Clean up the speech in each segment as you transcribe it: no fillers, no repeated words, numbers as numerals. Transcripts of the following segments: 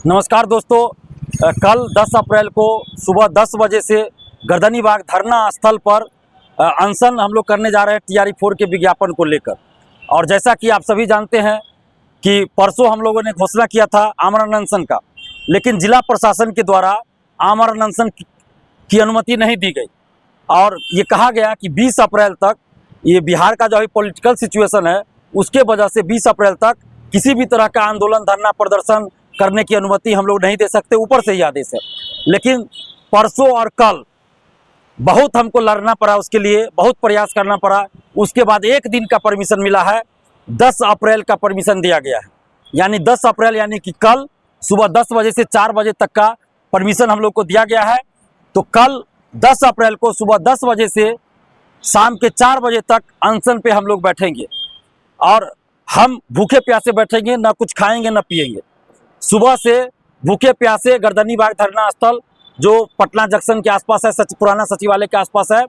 नमस्कार दोस्तों, कल 10 अप्रैल को सुबह 10 बजे से गर्दनीबाग धरना स्थल पर अनशन हम लोग करने जा रहे हैं TRE-4 के विज्ञापन को लेकर। और जैसा कि आप सभी जानते हैं कि परसों हम लोगों ने घोषणा किया था आमरण अनशन का, लेकिन जिला प्रशासन के द्वारा आमरण अनशन की अनुमति नहीं दी गई और ये कहा गया कि 20 अप्रैल तक ये बिहार का जो है पॉलिटिकल सिचुएशन है उसके वजह से 20 अप्रैल तक किसी भी तरह का आंदोलन, धरना, प्रदर्शन करने की अनुमति हम लोग नहीं दे सकते, ऊपर से ही आदेश है। लेकिन परसों और कल बहुत हमको लड़ना पड़ा, उसके लिए बहुत प्रयास करना पड़ा। उसके बाद एक दिन का परमिशन मिला है, 10 अप्रैल का परमिशन दिया गया है। यानी 10 अप्रैल यानी कि कल सुबह 10 बजे से 4 बजे तक का परमिशन हम लोग को दिया गया है। तो कल 10 अप्रैल को सुबह 10 बजे से शाम के 4 बजे तक अनशन पे हम लोग बैठेंगे और हम भूखे प्यासे बैठेंगे, ना कुछ खाएंगे ना पिएंगे। सुबह से भूखे प्यासे गर्दनीबाग धरना स्थल जो पटना जंक्शन के आसपास है, पुराना सचिवालय के आसपास है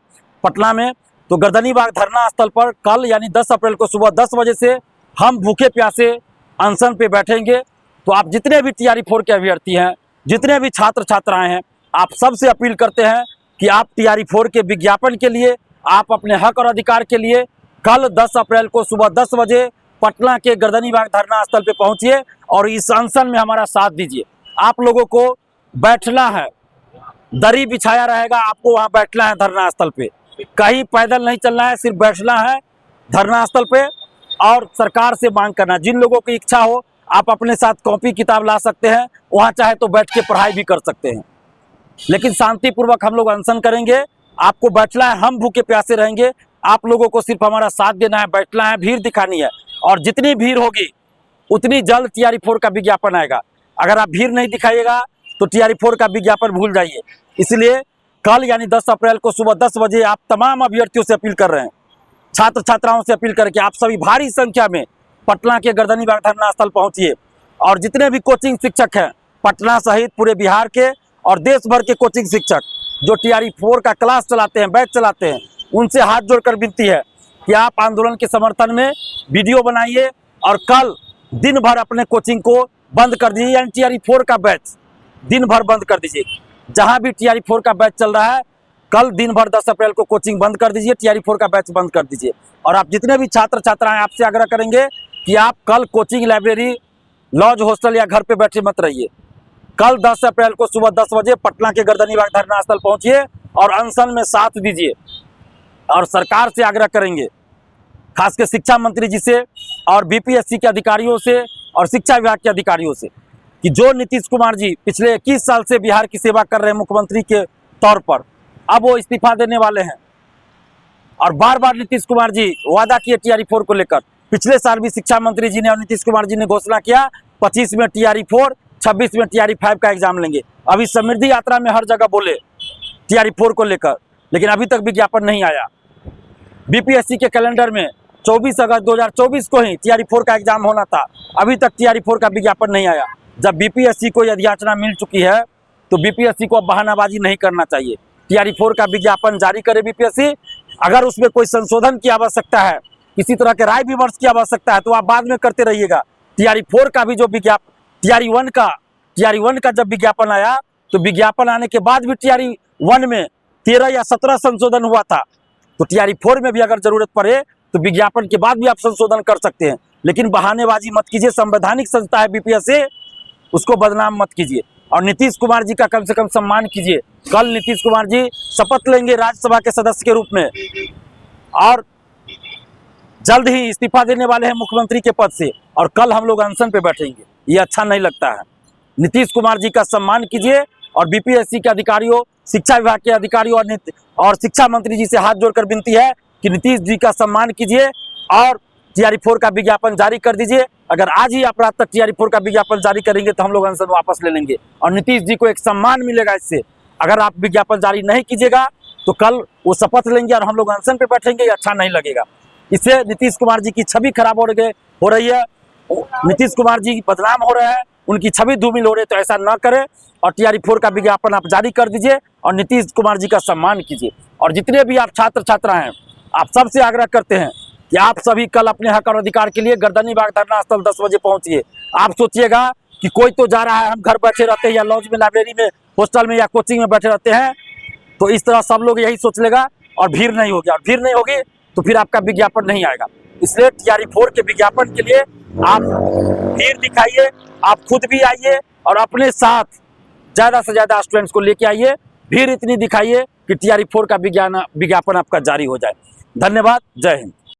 पटना में, तो गर्दनीबाग धरना स्थल पर कल यानी 10 अप्रैल को सुबह 10 बजे से हम भूखे प्यासे अनशन पे बैठेंगे। तो आप जितने भी TRE-4 के अभ्यर्थी हैं, जितने भी छात्र छात्राएं हैं, आप सबसे अपील करते हैं कि आप TRE-4 के विज्ञापन के लिए, आप अपने हक और अधिकार के लिए कल 10 अप्रैल को सुबह 10 बजे पटना के गर्दनीबाग धरना स्थल पे पहुंचिए और इस अनशन में हमारा साथ दीजिए। आप लोगों को बैठना है, दरी बिछाया रहेगा, आपको वहां बैठना है धरना स्थल पे, कहीं पैदल नहीं चलना है, सिर्फ बैठना है धरना स्थल पे और सरकार से मांग करना। जिन लोगों की इच्छा हो आप अपने साथ कॉपी किताब ला सकते हैं, वहां चाहे तो बैठ के पढ़ाई भी कर सकते हैं, लेकिन शांतिपूर्वक हम लोग अनशन करेंगे। आपको बैठना है, हम भूखे प्यासे रहेंगे, आप लोगों को सिर्फ हमारा साथ देना है, बैठना है, भीड़ दिखानी है और जितनी भीड़ होगी उतनी जल्द TRE-4 का विज्ञापन आएगा। अगर आप भीड़ नहीं दिखाइएगा तो TRE-4 का विज्ञापन भूल जाइए। इसलिए कल यानी 10 अप्रैल को सुबह 10 बजे आप तमाम अभ्यर्थियों से अपील कर रहे हैं, छात्र छात्राओं से अपील करके आप सभी भारी संख्या में पटना के गर्दनीबाग धरना स्थल पहुंचिए और जितने भी कोचिंग शिक्षक हैं पटना सहित पूरे बिहार के और देश भर के कोचिंग शिक्षक जो TRE-4 का क्लास चलाते हैं, बैच चलाते हैं, उनसे हाथ जोड़कर विनती है कि आप आंदोलन के समर्थन में वीडियो बनाइए और कल दिन भर अपने कोचिंग को बंद कर दीजिए। यानी TRE-4 का बैच दिन भर बंद कर दीजिए। जहां भी TRE-4 का बैच चल रहा है कल दिन भर 10 अप्रैल को कोचिंग बंद कर दीजिए, TRE-4 का बैच बंद कर दीजिए। और आप जितने भी छात्र छात्राएं, आपसे आग्रह करेंगे कि आप कल कोचिंग, लाइब्रेरी, लॉज, हॉस्टल या घर पे बैठे मत रहिए। कल 10 अप्रैल को सुबह 10 बजे पटना के गर्दनीबाग धरना स्थल पहुंचिए और अनशन में साथ दीजिए। और सरकार से आग्रह करेंगे, खासकर शिक्षा मंत्री जी से और BPSC के अधिकारियों से और शिक्षा विभाग के अधिकारियों से, कि जो नीतीश कुमार जी पिछले 21 साल से बिहार की सेवा कर रहे हैं मुख्यमंत्री के तौर पर, अब वो इस्तीफा देने वाले हैं। और बार बार नीतीश कुमार जी वादा किए TRE-4 को लेकर। पिछले साल भी शिक्षा मंत्री जी ने और नीतीश कुमार जी ने घोषणा किया 25 में TRE-4, 26 में TRE-5 का एग्जाम लेंगे। अभी समृद्धि यात्रा में हर जगह बोले TRE-4 को लेकर, लेकिन अभी तक विज्ञापन नहीं आया। BPSC के कैलेंडर में 24 अगस्त 2024 को ही TRE-4 का एग्जाम होना था, अभी तक TRE-4 का विज्ञापन नहीं आया। जब BPSC को यदि याचना मिल चुकी है तो BPSC को अब बहानाबाजी नहीं करना चाहिए। TRE-4 का विज्ञापन जारी करे BPSC। अगर उसमें कोई संशोधन की आवश्यकता है, किसी तरह के राय विमर्श की आवश्यकता है, तो आप बाद में करते रहिएगा। TRE-4 का भी जो विज्ञापन, TRE-1 का जब विज्ञापन आया तो विज्ञापन आने के बाद भी TRE-1 में 13 या 17 संशोधन हुआ था। तो TRE-4 में भी अगर जरूरत पड़े तो विज्ञापन के बाद भी आप संशोधन कर सकते हैं, लेकिन बहानेबाजी मत कीजिए। संवैधानिक संस्था है BPSC, उसको बदनाम मत कीजिए और नीतीश कुमार जी का कम से कम सम्मान कीजिए। कल नीतीश कुमार जी शपथ लेंगे राज्यसभा के सदस्य के रूप में और जल्द ही इस्तीफा देने वाले हैं मुख्यमंत्री के पद से, और कल हम लोग अनशन पे बैठेंगे। ये अच्छा नहीं लगता है। नीतीश कुमार जी का सम्मान कीजिए और BPSC के अधिकारियों, शिक्षा विभाग के अधिकारियों और शिक्षा मंत्री जी से हाथ जोड़कर विनती है कि नीतीश जी का सम्मान कीजिए और TRE-4 का विज्ञापन जारी कर दीजिए। अगर आज ही आप रात तक TRE-4 का विज्ञापन जारी करेंगे तो हम लोग अनशन वापस ले लेंगे और नीतीश जी को एक सम्मान मिलेगा इससे। अगर आप विज्ञापन जारी नहीं कीजिएगा तो कल वो शपथ लेंगे और हम लोग अनशन पे बैठेंगे, अच्छा नहीं लगेगा। इससे नीतीश कुमार जी की छवि खराब हो रही है, नीतीश कुमार जी बदनाम हो रहे हैं, उनकी छवि धूमिल हो रही है। तो ऐसा ना करें और TRE-4 का विज्ञापन आप जारी कर दीजिए और नीतीश कुमार जी का सम्मान कीजिए। और जितने भी आप छात्र छात्रा हैं, आप सबसे आग्रह करते हैं कि आप सभी कल अपने हक और अधिकार के लिए गर्दनीबाग धरना स्थल 10 बजे पहुंचिए। आप सोचिएगा कि कोई तो जा रहा है, हम घर बैठे रहते हैं या लॉज में, लाइब्रेरी में, हॉस्टल में या कोचिंग में बैठे रहते हैं, तो इस तरह सब लोग यही सोच लेगा और भीड़ नहीं होगी, और भीड़ नहीं होगी तो फिर आपका विज्ञापन नहीं आएगा। इसलिए TRE4 के विज्ञापन के लिए आप भीड़ दिखाइए, आप खुद भी आइए और अपने साथ ज़्यादा से ज़्यादा स्टूडेंट्स को लेके आइए, भीड़ इतनी दिखाइए कि TRE4 का विज्ञापन आपका जारी हो जाए। धन्यवाद, जय हिंद।